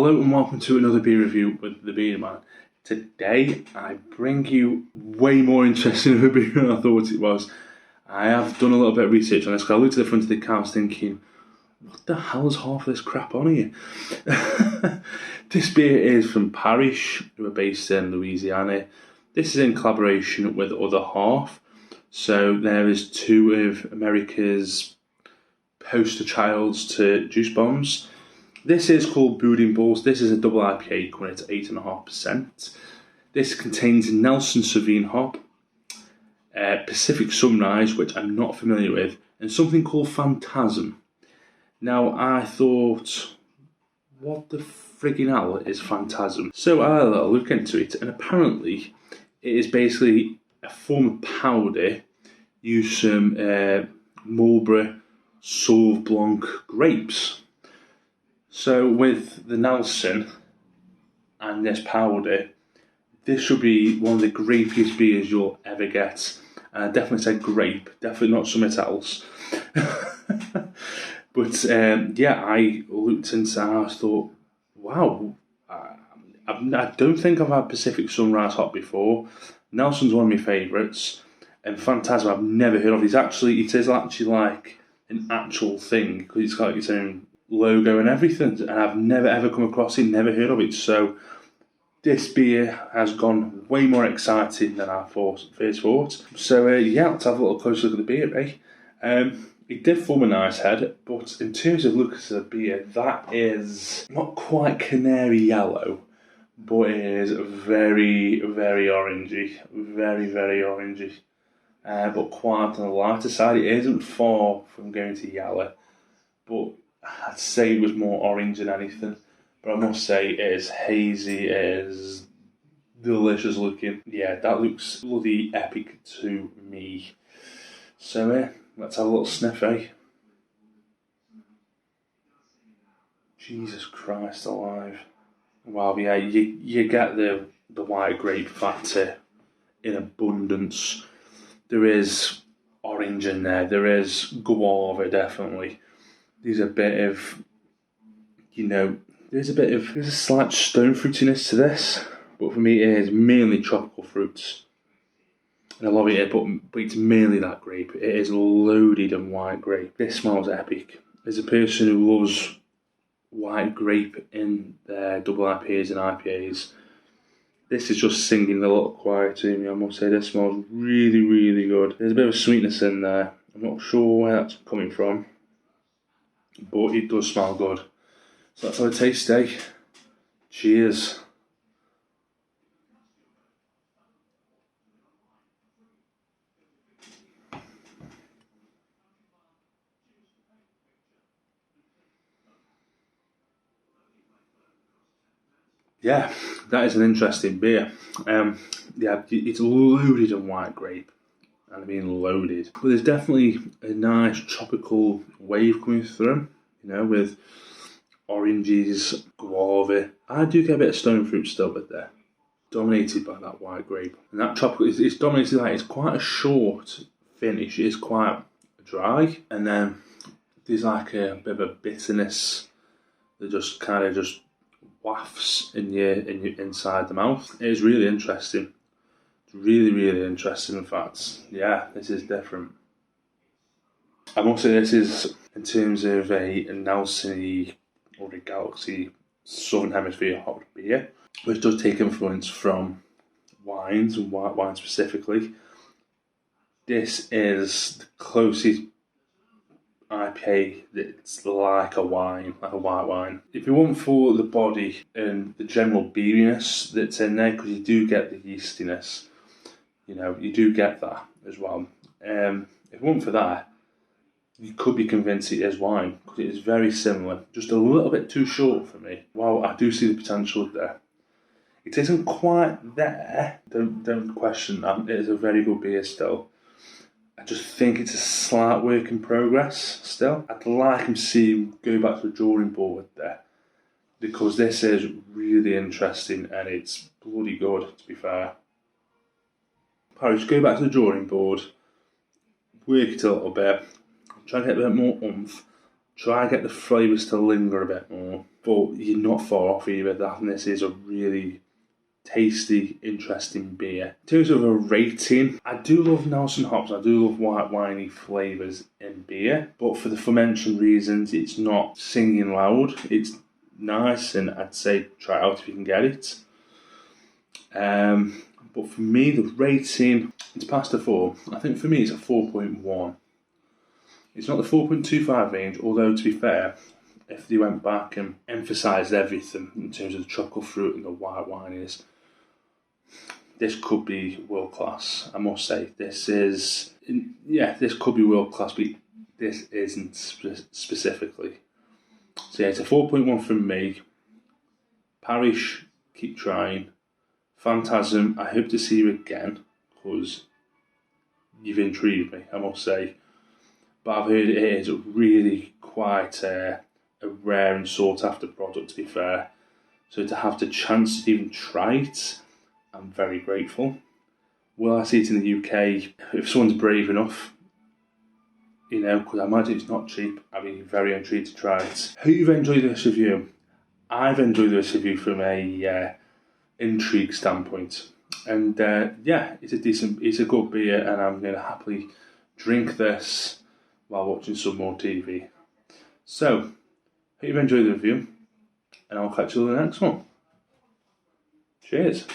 Hello and welcome to another beer review with the Beer Man. Today I bring you way more interesting of a beer than I thought it was. I have done a little bit of research on this because I looked at the front of the can thinking, what the hell is half of this crap on here? This beer is from Parish, who are based in Louisiana. This is in collaboration with Other Half. So there is two of America's poster childs to juice bombs. This is called Boudin. This is a double IPA coming at 8.5%. This contains Nelson Sauvignon hop, Pacific Sunrise, which I'm not familiar with, and something called Phantasm. Now I thought, what the friggin' hell is Phantasm? So I had a little look into it, and apparently it is basically a form of powder. Use some Marlborough Sauv Blanc grapes. So with the Nelson and this powder, this should be one of the grapiest beers you'll ever get. And I definitely said grape, definitely not something else. But yeah, I looked into it and I thought, wow, I don't think I've had Pacific Sunrise hop before. Nelson's one of my favourites. And Phantasm I've never heard of. It is actually like an actual thing, because it's got its own logo and everything, and I've never ever come across it, never heard of it. So this beer has gone way more exciting than I first thought. So yeah, let's have a little closer look at the beer, eh? It did form a nice head, but in terms of looks of the beer, that is not quite canary yellow, but it is very, very orangey, very, very orangey, but quite on the lighter side. It isn't far from going to yellow, but I'd say it was more orange than anything. But I must say it is hazy, it is delicious looking. Yeah, that looks bloody epic to me. So let's have a little sniff, eh? Jesus Christ alive. Wow, yeah, you get the white grape factor in abundance. There is orange in there is guava definitely. There's a bit of, there's a slight stone fruitiness to this, but for me it is mainly tropical fruits. And I love it, but it's mainly that grape. It is loaded in white grape. This smells epic. As a person who loves white grape in their double IPAs and IPAs, this is just singing a little choir to me. I must say this smells really, really good. There's a bit of sweetness in there. I'm not sure where that's coming from, but it does smell good. So that's how it tastes, eh? Cheers. Yeah, that is an interesting beer. Yeah, it's loaded in white grape, and I mean loaded. But there's definitely a nice tropical wave coming through, with oranges, guava. I do get a bit of stone fruit still, but they're dominated by that white grape. And that tropical, it's dominated by, it's quite a short finish. It is quite dry, and then there's like a bit of a bitterness that just kind of just wafts in your inside the mouth. It is really interesting. It's really, really interesting. In fact, yeah, this is different. I must say this is, in terms of a Nelson or a Galaxy Southern Hemisphere hop beer, which does take influence from wines and white wine specifically. This is the closest IPA that's like a wine, like a white wine. If you want for the body and the general beeriness that's in there, because you do get the yeastiness, you do get that as well. If you want for that, you could be convinced it is wine, because it is very similar, just a little bit too short for me. While I do see the potential there, it isn't quite there. Don't question that. It is a very good beer still. I just think it's a slight work in progress still. I'd like him to see go back to the drawing board there, because this is really interesting and it's bloody good, to be fair. Parish, go back to the drawing board, work it a little bit, try to get a bit more oomph, Try and get the flavours to linger a bit more, but you're not far off either. I think this is a really tasty, interesting beer. In terms of a rating, I do love Nelson hops, I do love white winey flavours in beer, but for the aforementioned reasons, it's not singing loud. It's nice, and I'd say try it out if you can get it. But for me, the rating, it's past a 4. I think for me it's a 4.1. It's not the 4.25 range, although to be fair, if they went back and emphasised everything in terms of the tropical fruit and the white wines, this could be world class. I must say, this could be world class, but this isn't specifically. So yeah, it's a 4.1 from me. Parish, keep trying. Phantasm, I hope to see you again, because you've intrigued me, I must say. But I've heard it is really quite a rare and sought after product, to be fair. So to have the chance to even try it, I'm very grateful. Will I see it in the UK? If someone's brave enough, because I imagine it's not cheap, I'd be very intrigued to try it. Hope you've enjoyed this review. I've enjoyed this review from a intrigue standpoint. And it's a good beer, and I'm going to happily drink this while watching some more TV. So, hope you've enjoyed the review, and I'll catch you on the next one. Cheers.